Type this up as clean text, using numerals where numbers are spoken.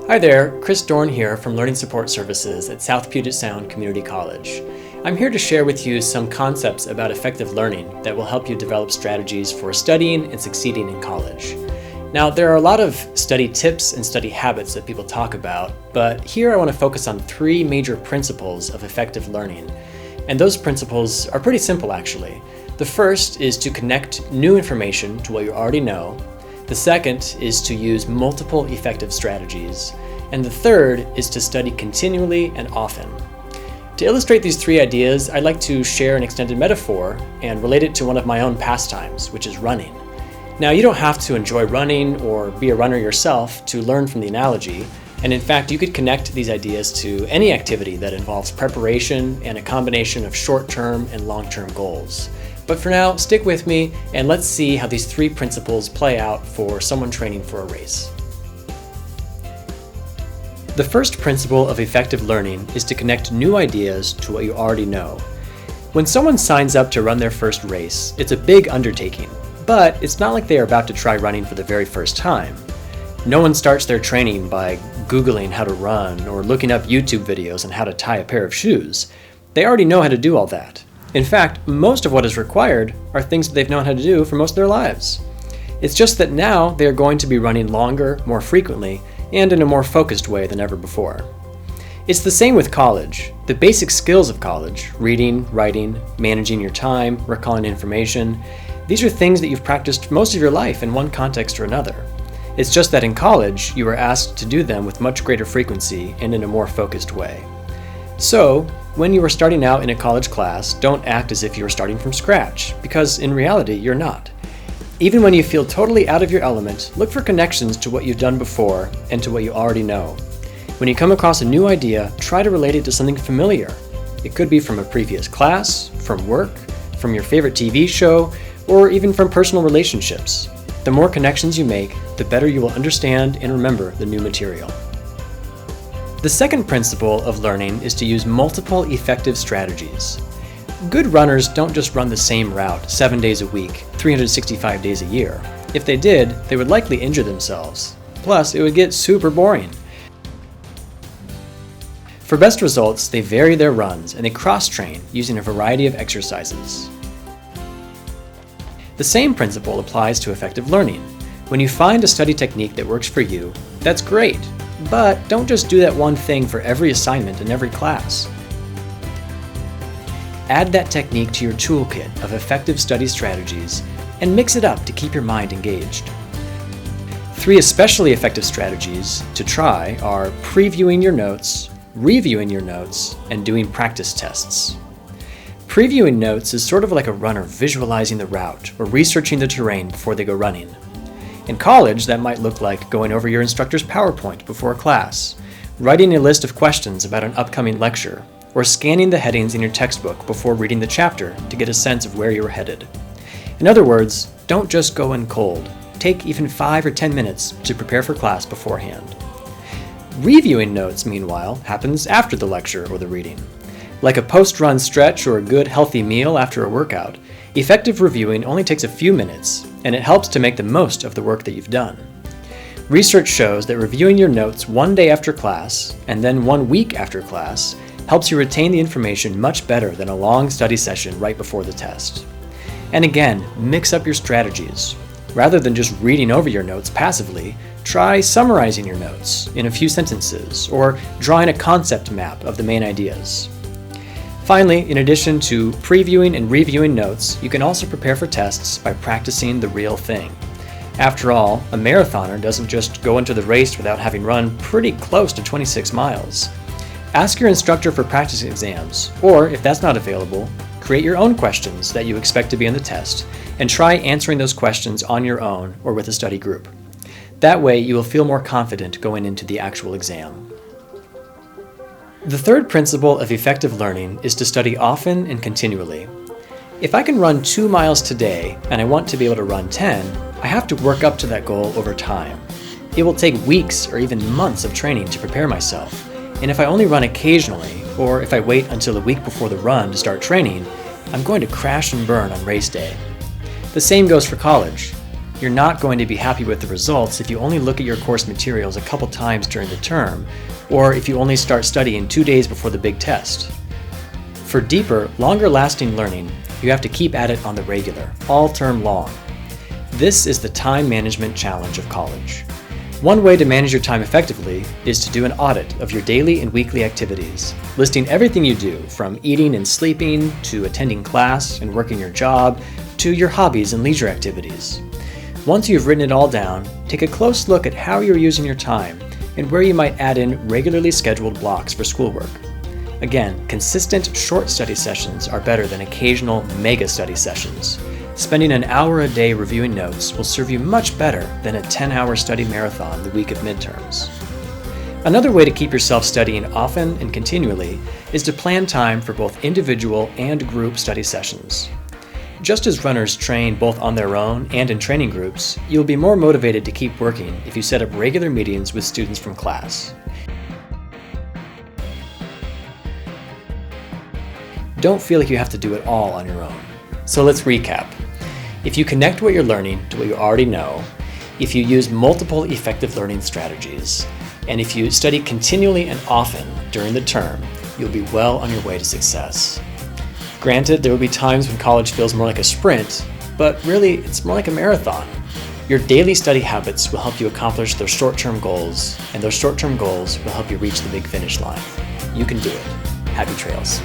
Hi there, Chris Dorn here from Learning Support Services at South Puget Sound Community College. I'm here to share with you some concepts about effective learning that will help you develop strategies for studying and succeeding in college. Now, there are a lot of study tips and study habits that people talk about, but here I want to focus on three major principles of effective learning. And those principles are pretty simple, actually. The first is to connect new information to what you already know. The second is to use multiple effective strategies. And the third is to study continually and often. To illustrate these three ideas, I'd like to share an extended metaphor and relate it to one of my own pastimes, which is running. Now, you don't have to enjoy running or be a runner yourself to learn from the analogy, and in fact, you could connect these ideas to any activity that involves preparation and a combination of short-term and long-term goals. But for now, stick with me and let's see how these three principles play out for someone training for a race. The first principle of effective learning is to connect new ideas to what you already know. When someone signs up to run their first race, it's a big undertaking, but it's not like they are about to try running for the very first time. No one starts their training by Googling how to run or looking up YouTube videos on how to tie a pair of shoes. They already know how to do all that. In fact, most of what is required are things that they've known how to do for most of their lives. It's just that now they are going to be running longer, more frequently, and in a more focused way than ever before. It's the same with college. The basic skills of college, reading, writing, managing your time, recalling information, these are things that you've practiced most of your life in one context or another. It's just that in college, you are asked to do them with much greater frequency and in a more focused way. So, when you are starting out in a college class, don't act as if you are starting from scratch, because in reality, you're not. Even when you feel totally out of your element, look for connections to what you've done before and to what you already know. When you come across a new idea, try to relate it to something familiar. It could be from a previous class, from work, from your favorite TV show, or even from personal relationships. The more connections you make, the better you will understand and remember the new material. The second principle of learning is to use multiple effective strategies. Good runners don't just run the same route 7 days a week, 365 days a year. If they did, they would likely injure themselves. Plus, it would get super boring. For best results, they vary their runs and they cross-train using a variety of exercises. The same principle applies to effective learning. When you find a study technique that works for you, that's great. But don't just do that one thing for every assignment in every class. Add that technique to your toolkit of effective study strategies and mix it up to keep your mind engaged. Three especially effective strategies to try are previewing your notes, reviewing your notes, and doing practice tests. Previewing notes is sort of like a runner visualizing the route or researching the terrain before they go running. In college, that might look like going over your instructor's PowerPoint before class, writing a list of questions about an upcoming lecture, or scanning the headings in your textbook before reading the chapter to get a sense of where you're headed. In other words, don't just go in cold. Take even 5 or 10 minutes to prepare for class beforehand. Reviewing notes, meanwhile, happens after the lecture or the reading. Like a post-run stretch or a good healthy meal after a workout, effective reviewing only takes a few minutes, and it helps to make the most of the work that you've done. Research shows that reviewing your notes one day after class, and then 1 week after class, helps you retain the information much better than a long study session right before the test. And again, mix up your strategies. Rather than just reading over your notes passively, try summarizing your notes in a few sentences, or drawing a concept map of the main ideas. Finally, in addition to previewing and reviewing notes, you can also prepare for tests by practicing the real thing. After all, a marathoner doesn't just go into the race without having run pretty close to 26 miles. Ask your instructor for practice exams, or if that's not available, create your own questions that you expect to be in the test, and try answering those questions on your own or with a study group. That way, you will feel more confident going into the actual exam. The third principle of effective learning is to study often and continually. If I can run 2 miles today and I want to be able to run 10, I have to work up to that goal over time. It will take weeks or even months of training to prepare myself, and if I only run occasionally, or if I wait until a week before the run to start training, I'm going to crash and burn on race day. The same goes for college. you're not going to be happy with the results if you only look at your course materials a couple times during the term, or if you only start studying 2 days before the big test. For deeper, longer-lasting learning, you have to keep at it on the regular, all term long. This is the time management challenge of college. One way to manage your time effectively is to do an audit of your daily and weekly activities, listing everything you do, from eating and sleeping, to attending class and working your job, to your hobbies and leisure activities. Once you've written it all down, take a close look at how you're using your time and where you might add in regularly scheduled blocks for schoolwork. Again, consistent short study sessions are better than occasional mega study sessions. Spending an hour a day reviewing notes will serve you much better than a 10-hour study marathon the week of midterms. Another way to keep yourself studying often and continually is to plan time for both individual and group study sessions. Just as runners train both on their own and in training groups, you'll be more motivated to keep working if you set up regular meetings with students from class. Don't feel like you have to do it all on your own. So let's recap. If you connect what you're learning to what you already know, if you use multiple effective learning strategies, and if you study continually and often during the term, you'll be well on your way to success. Granted, there will be times when college feels more like a sprint, but really it's more like a marathon. Your daily study habits will help you accomplish those short-term goals, and those short-term goals will help you reach the big finish line. You can do it. Happy trails.